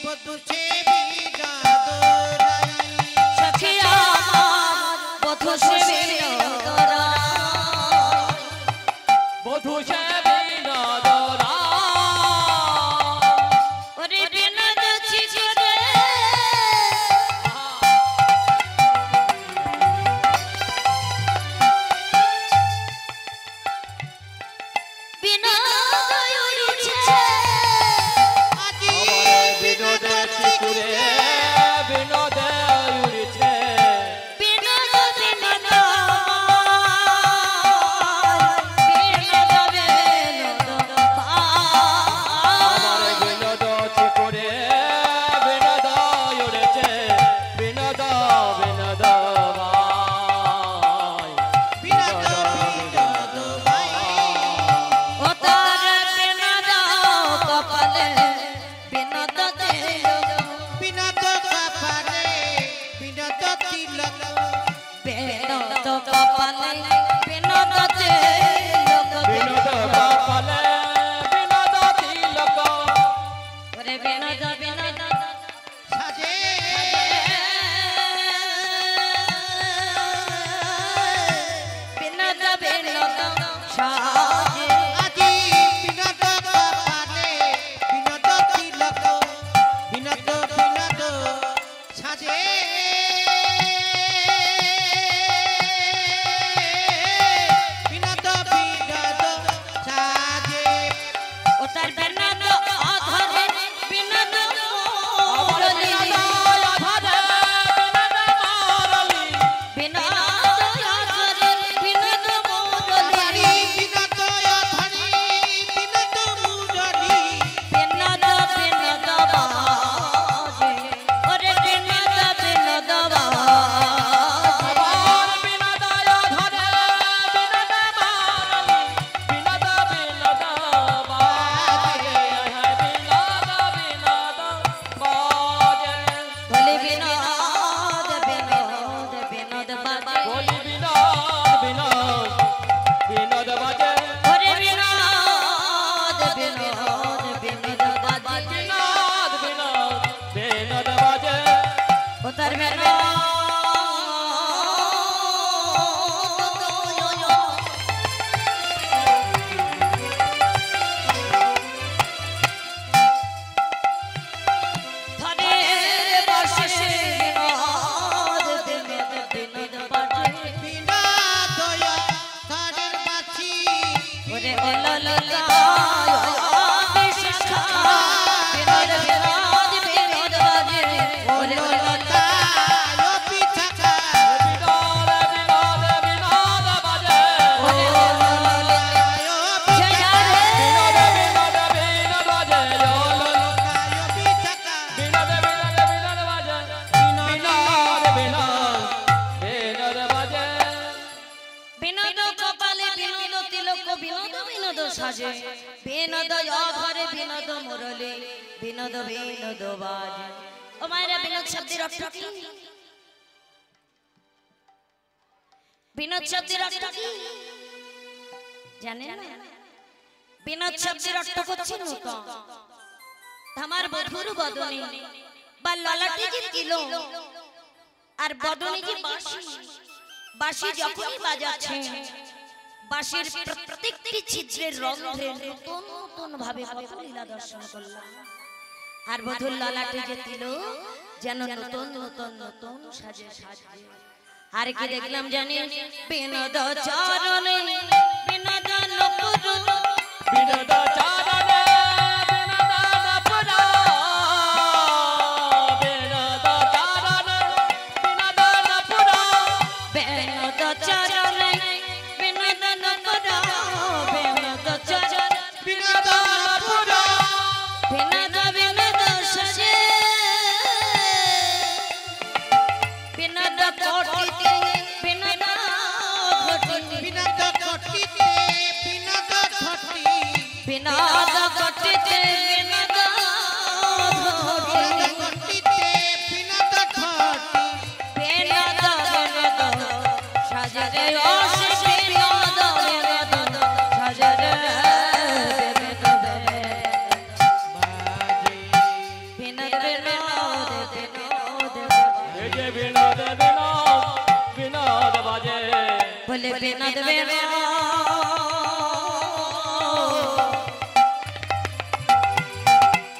বধূ সে বিনোদরাই সখী আমার বধূ সে বিনোদরাই, বধূ সে বিনোদরা ওরে বিনোদ চিরে বিনোদ উড়িছে, আজি আমার বিনোদে চিকুরে বিনোদে উড়িছে বিনোদ বিনোদ বিনোদ বিনোদ আমার বিনোদ চিকুরে কপালে বিনোদ তিলক বিনোদ কপালে বিনোদ তিলক ওরে বিনোদ বিনোদ সাজে বিনোদ বিনোদ সাজে আজি বিনোদ কপালে বিনোদ তিলক বিনোদ বিনোদ সাজে বিনোদ বিনোদ সাজে ও তার বিনোদ অধরে বিনোদ মুরলী বিনোদ অধরে বিনোদ মুরলী বিনোদ ধরি বিনোদ মুরলী বিনোদ বিনোদ বাজে ওরে বিনোদ বিনোদ বাজে বলে বিনোদ বিনোদ বিনোদ বাজে ওরে বিনোদ বিনোদ বিনোদ বাজে ও তার ধরে বসে বিনোদ বিনোদ বিনোদ বাজে বিনোদয় তারের মাছি ওরে অললকা বিশাখা বিনোদ বিনোদ বিনোদ বাজে ওরে অললকা পিছাকা ওরে অললকা জয়ারে পিছাকা বিনোদ কপালে বিনোদ তিলক বিনোদ বিনোদ সাজে বিনোদ অধরে বিনোদ মুরলী বিনোদ বিনোদ বাজে ও মায়েরা বিনোদ শব্দের অর্থ কি বিনোদ শব্দের অর্থ কি জানেন না বিনোদ শব্দের অর্থ হচ্ছে নূতন আমার বধুর বদনে বা ললাটে যে তিলক আর বদনে যে বাঁশি বাঁশি যখনই বাজাচ্ছে বাঁশির প্রত্যেকটি ছিদ্রের রন্ধ্রে নতুন নতুন ভাবে লীলা দর্শন করলাম আর বধুর ললাটে যে তিলক যেন নতুন নতুন নতুন সাজে সাজে আর কি দেখলাম জানি বিনোদ চরণে বিনোদ নপুর বিনোদ চরণে বিনোদ নপুর বিনোদ চরণে বিনোদ বিনোদ বিনোদ সাজে বিনোদ কোটিতে বিনোদ ঘটি বিনোদ ঘটিতে বিনোদ ঘটি বিনোদ ঘটিতে বিনোদ ঘটি বিনোদ ঘটিতে বিনোদ ঘটি বিনোদ বিনোদ সাজে রে অসি বিনোদ বিনোদ সাজে রে বিনোদ বিনোদ বিনোদ বলে বিনোদ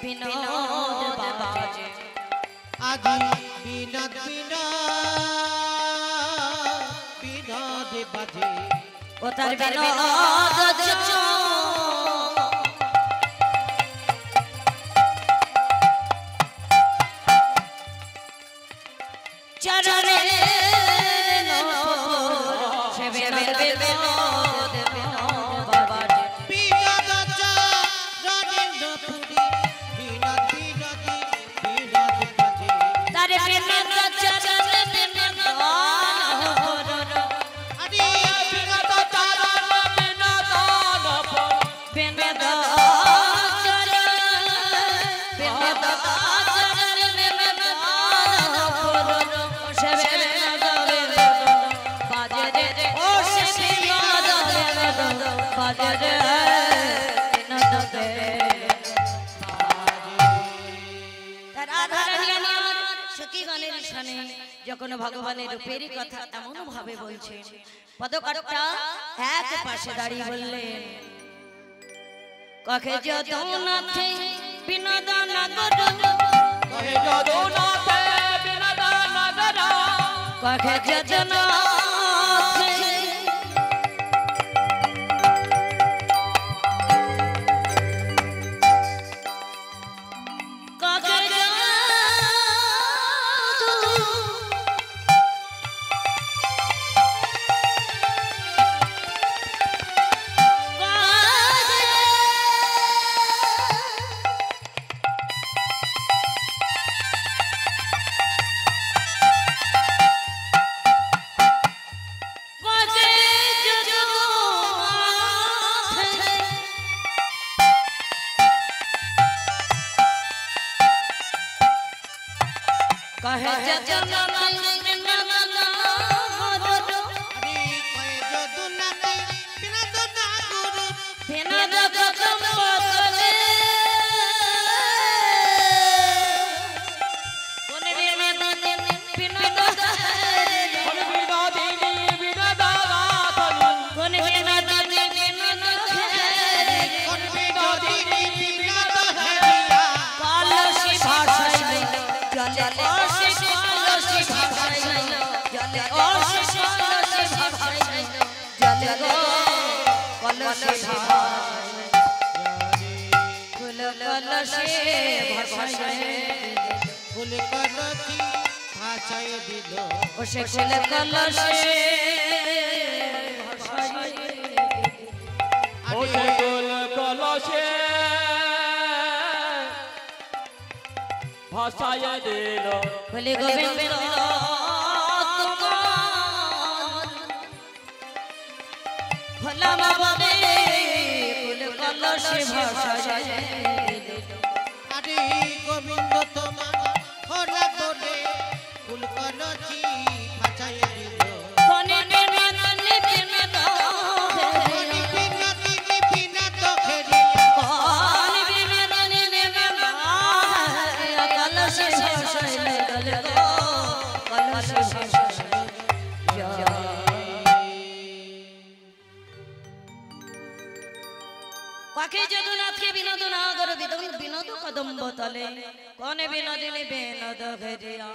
বিনোদ বাজে আজি বিনোদ বিনোদ বাজে ও তার বিনোদ চরণে সে বিনোদ বিনোদ বিনোদ বাজে বিনোদ চরণেন্দ্র পুরী বিনোদ বিনোদ বিনোদ বাজে তার বিনোদ চরণে বিনোদ আরে বিনোদ চরণ বিনোদ চরণ বিনোদ চরণ বিনোদ সে বিনোদ বিনোদ বাজে রে কাজরে বিনোদ দে রাধারানী আমার সখী গানের শানে যখন ভগবানের রূপের কথা এমন ভাবে বলছে পদকর্তা এক পাশে দাঁড়িয়ে বললেন কখে যদুনাথে বিনোদ নগর কহে যদুনাথে বিনোদ নগর কখে যদুনাথে কখে कहे जदुनाथ बिनोद नगरो अरे कहे जदुनाथ बिनोद नगरो बिनोद कदम बदले कोन बिनोद কোন বিনোদিনী বিনোদ রাধনী कोन बिनोद कोन बिनोदिनी बिनोद हरिया कलसी भाषाई जले कलसी भाषाई जले कलसी भाषाई जले कलसी भाषाई फूल कलसी भाषाई फूल कलसी भाषाय दिल ओसे फूल कलसी भाषाई ও সকল কলসে ভাষায় দিল फूल गोविंद भला बाबे फूल कलसी भाषाई अरे गोविंद तुम्हार हरा तोरे फूल कलसी भाषाय दिल कोने बिनोदिनी बिनोद कोन बिनोदिनी बिनोद हरिया कोन बिनोदिनी बिनोद कलसी भाषाई गले कलसी भाषाई काके जदुनाथ के बिनोद नागर बिनोद कदम बतले कौन बिनोदिनी बिनोद भेजिया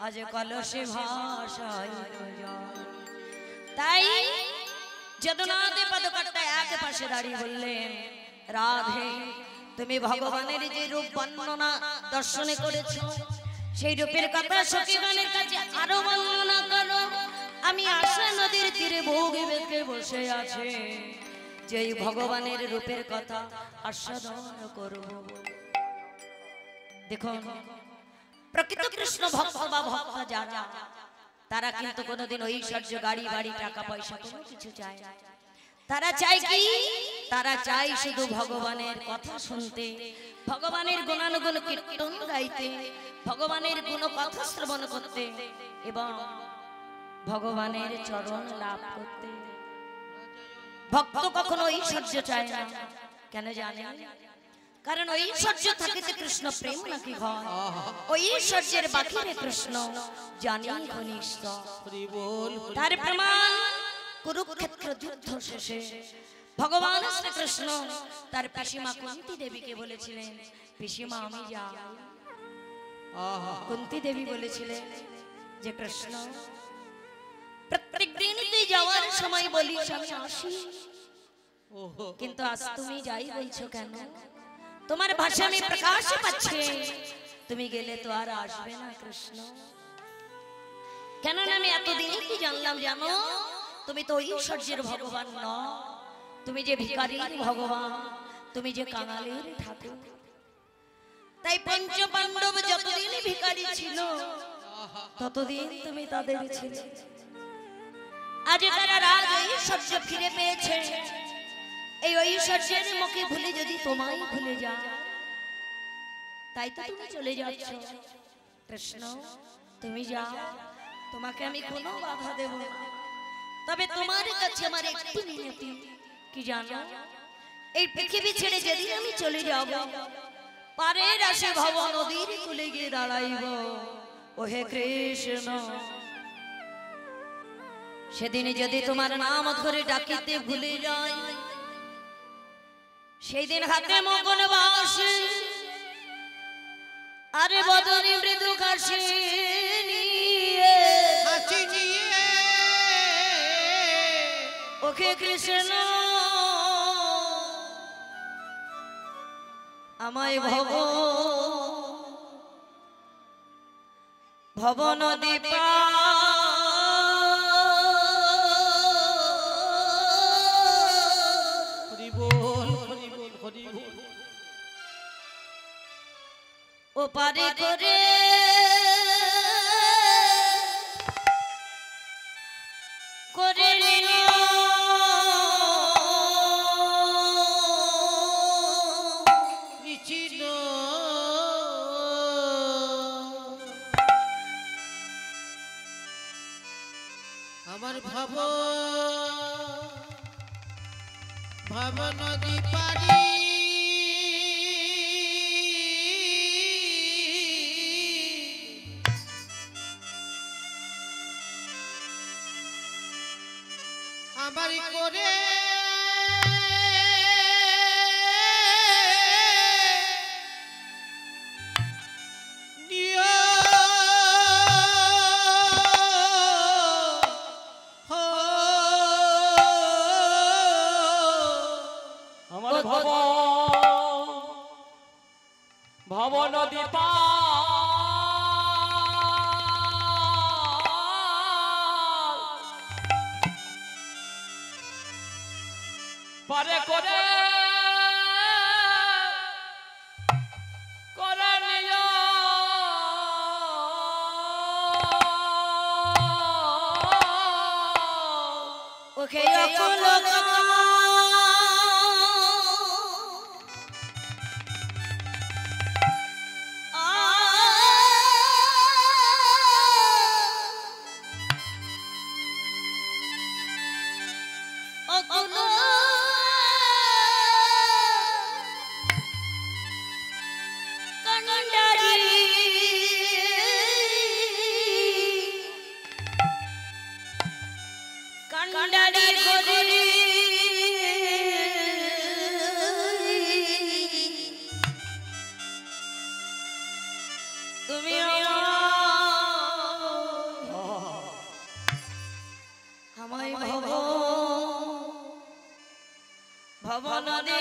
आज कलसी भाषाई তাই যদুনাথ পদকর্তা এক পাশে দাঁড়িয়ে বললেন রাধে তুমি ভগবানের যে রূপ বর্ণনা দর্শনে করেছো সেই রূপের কথা সখী গানের কাছে আরো বর্ণনা করো আমি আশা নদীর তীরে ভোগে বেঁকে বসে আছে যেই ভগবানের রূপের কথা আস্বাদন করব দেখুন প্রকৃত কৃষ্ণ ভক্ত বা ভক্ত যারা তারা কিন্তু কোনোদিন ঐশ্বর্য গাড়ি বাড়ি টাকা পয়সা কোনো কিছু চায় না তারা চায় কি তারা চায় শুধু ভগবানের কথা শুনতে ভগবানের গুণানুগুণ কীর্তন গাইতে ভগবানের গুণ কথা শ্রবণ করতে এবং ভগবানের চরণ লাভ করতে ভক্ত কখনো ঐশ্বর্য চায় না কেন জানেন কারণ ঐশ্বর্য থাকিতে কৃষ্ণ প্রেম নাকি হয় ঐশ্বর্যের বাকিরে কৃষ্ণ জানি ঘনিষ্ঠ हरि बोल তার প্রমাণ কুরুক্ষেত্র যুদ্ধ শেষে ভগবান শ্রীকৃষ্ণ তার পিসিমা কুন্তি দেবীকে বলেছিলেন পিসিমা আমি যাই কুন্তি দেবী বলেছিলেন যে কৃষ্ণ প্রত্যেক দিন তুই যাওয়ার সময় বলিস আমি আসি কিন্তু আজ তুমি যাই বলছো কেন তোমার ভাষা আমি প্রকাশ পাচ্ছে তুমি গেলে তো আর আসবে না কৃষ্ণ কেন না আমি এতদিন কি জানলাম জানো তুমি তো ঐশ্বর্যের ভগবান ন তুমি যে ভিখারির ভগবান তুমি যে কাঙালের ঠাকুর তাই পঞ্চ পাণ্ডব যতদিন ভিখারি ছিল ততদিন তুমি তাদের ছিলে আজ তারা রাজ ঐশ্বর্য ফিরে পেয়েছে এই ঐশ্বর্যের মুখে ভুলে যদি তোমায় ভুলে যা তাই তো তুমি চলে যাচ্ছ কৃষ্ণ তুমি যাও তোমাকে আমি কোনো বাধা দেব না তবে তোমার কাছে আমার একটি মিনতি কি জানো এই পৃথিবী ছেড়ে যেদিন আমি চলে যাব পারের আসে ভব নদীর কূলে গিয়ে দাঁড়াইব ও হে কৃষ্ণ সেদিন যদি তোমার নাম ধরে ডাকিতে ভুলে যাই সেই দিন হাতে মগন বাসে আরে বদনে মৃদু কাশি নিয়ে ওকে কৃষ্ণ আমায় ভব নদী ও পারে করে করে আমার ভাব নদী পারি আমার করে ভব নদী পারে করে করে নিও ওকে অকুল তুমি আমায় ভব নদী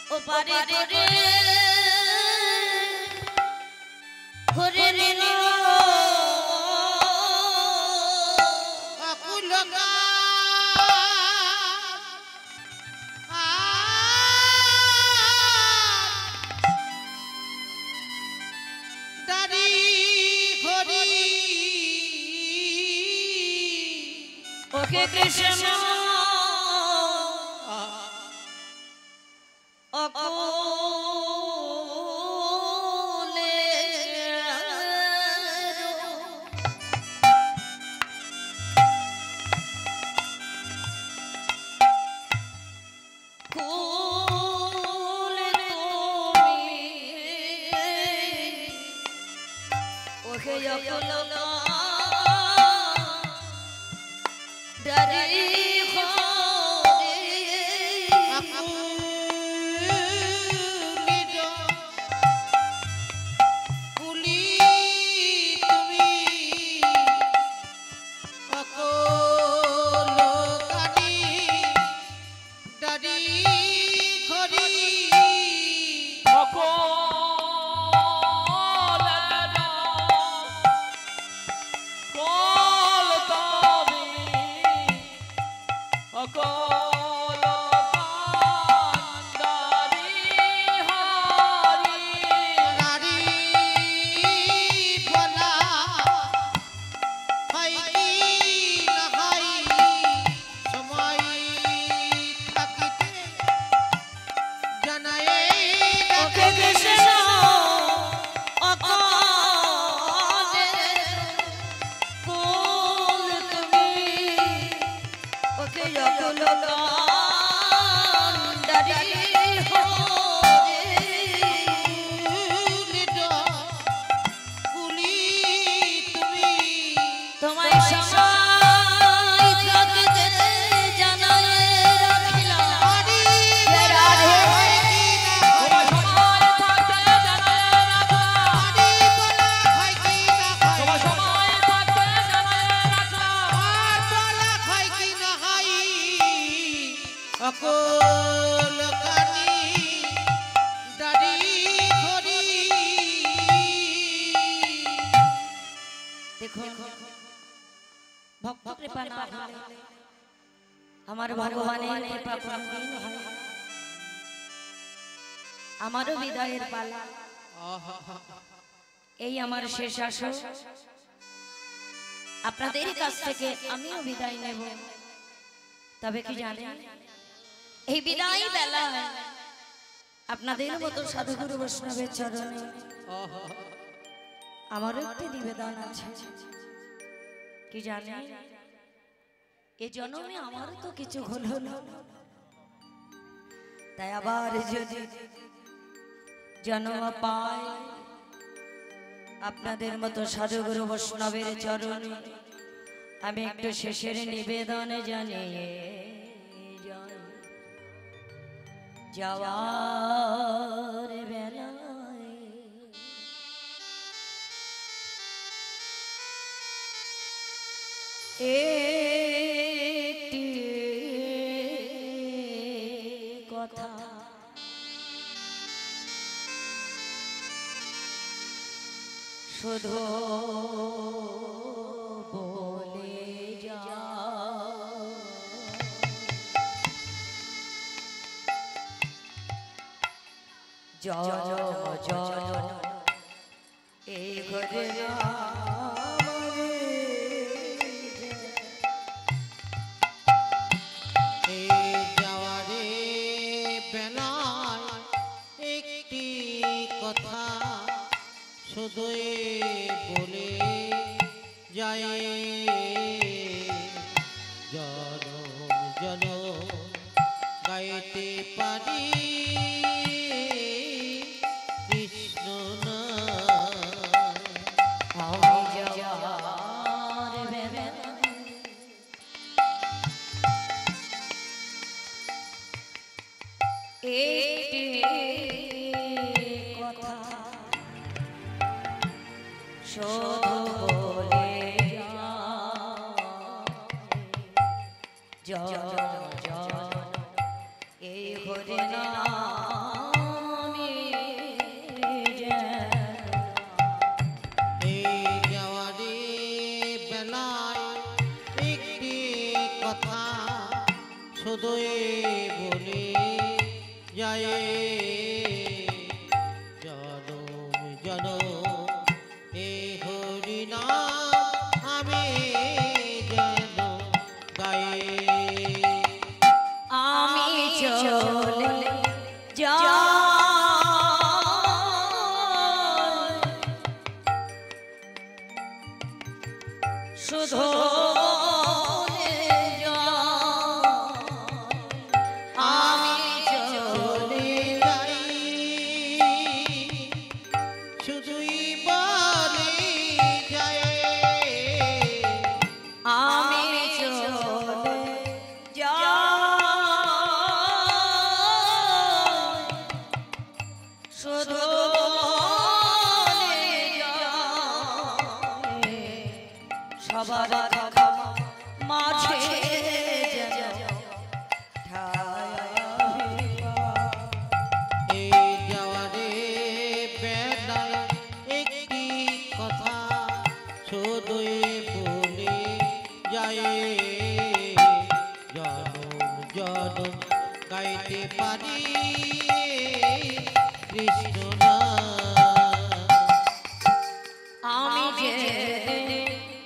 ও পারে করে ঘুরে নিল ওকে কৃষ্ণ অকুলে কুলে তুমি ওকে অকুল ডারি সকল কানি দাড়ি ঘড়ি দেখো ভক্ত কৃপা না হলে আমার ভগবানের কৃপা কোনদিন হয় না। আমারও বিদায়ের পালা, এই আমার শেষ আশা। আপনাদের কাছ থেকে আমিও বিদায় নেব। তবে কি জানেন, এই বিদায় বেলা আপনাদের মতো সাধুগুরু বৈষ্ণবের চরণে আমারও একটি নিবেদন আছে। কি জানেন, এ জন্মে আমারও তো কিছু হলো না, তাই আবার যদি জন্ম পায় আপনাদের মতো সাধুগুরু বৈষ্ণবের চরণে আমি একটু শেষের নিবেদনে জানিয়ে যাওয়ার বেলায় একটি কথা শুধু বলে যাও, জনম জনম এই ঘরে যাওয়ারে বেলায় একটি কথা শুধু বলে যায়, জনম জনম গাইতে পারি কৃষ্ণ নাম। আমি যাওয়ার বেলায় একটি কথা শুধু বলে যাও, জনম জনম এই ঘরে নামে এই যাওয়ারে বেলায় একটি কথা শুধু বলে যায়, জনম জনম এ হরি নাম আমি যেন গাই। আমি চলে যাই শুধু বলে যাই, আমি চলে যাই শুধুই বলে যায়, আমি চলে যাই শুধু বলে যাই, সবার মাঝে যেন ঠাই এই যাওয়ারে বেলায় একটি কথা শুধুই বলে যায়, জনম জনম গাইতে পারি কৃষ্ণ নাম। আমি যে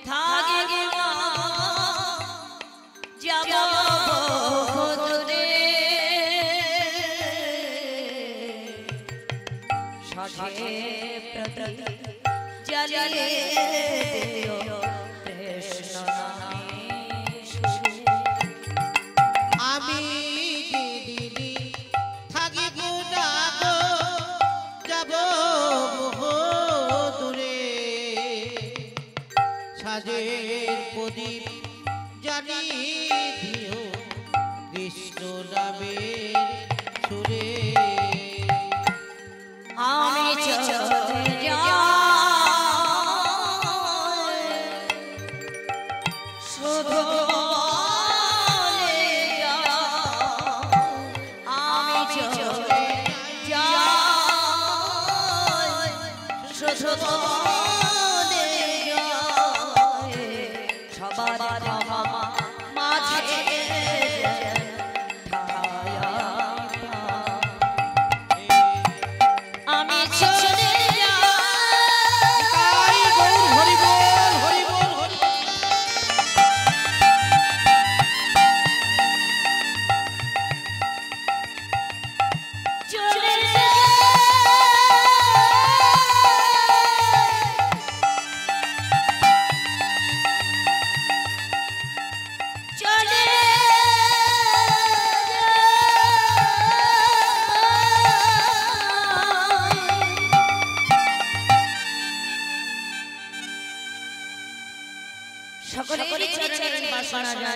থাকি না যাব দূরে, সাথে প্রতি জ্বালিয়ে দিও কৃষ্ণ নামে সুরে। আমি দিদি থাকিব না গো, যাব দূরে, সাজের প্রদীপ জ্বালিয়ে দিও কৃষ্ণ নামের সুরে। আমি চলে যাই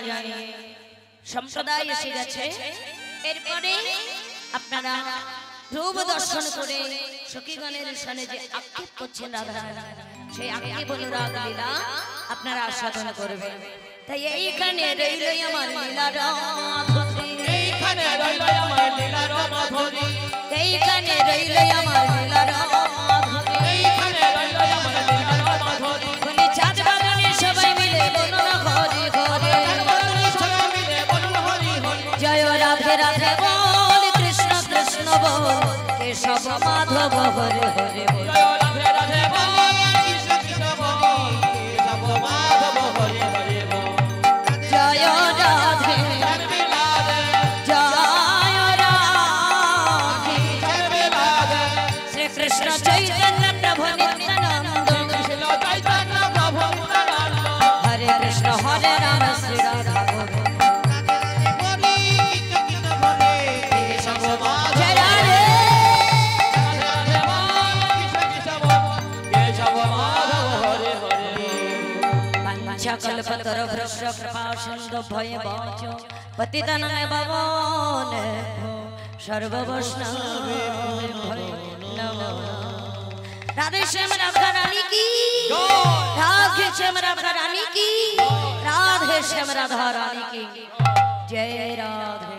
জানিয়ে সম্প্রদায় এসে গেছে। এরপরে আপনারা রূপ দর্শন করে সখীগণের সনে যে আক্ষেপ করছেন রাধা, সেই আক্ষেপ অনুরাগ লীলা আপনারা আস্বাদন করবেন। তাই এইখানে রইল আমার লীলার মাধুরী, এইখানে রইল আমার লীলার মাধুরী, এইখানে রইল আমার লীলার মাধুরী, এইখানে রইল আমার লীলার মাধুরী। বলি চাঁদ বাগানে সবাই মিলে বলুন হরি হরি, সবাই মিলে বলুন হরি হরি। জয় রাধে রাধে বল, কৃষ্ণ কৃষ্ণ বল, কেশব মাধব হরে হরে বল। জয় রাধে রাধে বল, কৃষ্ণ কৃষ্ণ বল, কেশব মাধব হরি হরি বল। জয় রাধে জয় রাধে, জয় রাধে, জয় রাধে, শ্রীকৃষ্ণ চৈতন্য প্রভু নিত্যানন্দ, কৃষ্ণ চৈতন্য প্রভু নিত্যানন্দ। হরে কৃষ্ণ হরে রাম শ্রী রাধা গোবিন্দ। কেশব মাধব জয় রাধে রাধে বল, কৃষ্ণ কৃষ্ণ বল, কেশব মাধব হরি হরি বল। বাঞ্ছা কল্পতর ভ্রষ্ট কৃপা সিন্ধু ভয়ে বচ পতিতানায় পাবন সর্ব বৈষ্ণবে নমো। রাধে শ্যাম রাধা রানী কি, রাধে শ্যাম রাধা রানী কি, রাধে শ্যাম রাধা রানী কি, জয় রাধে।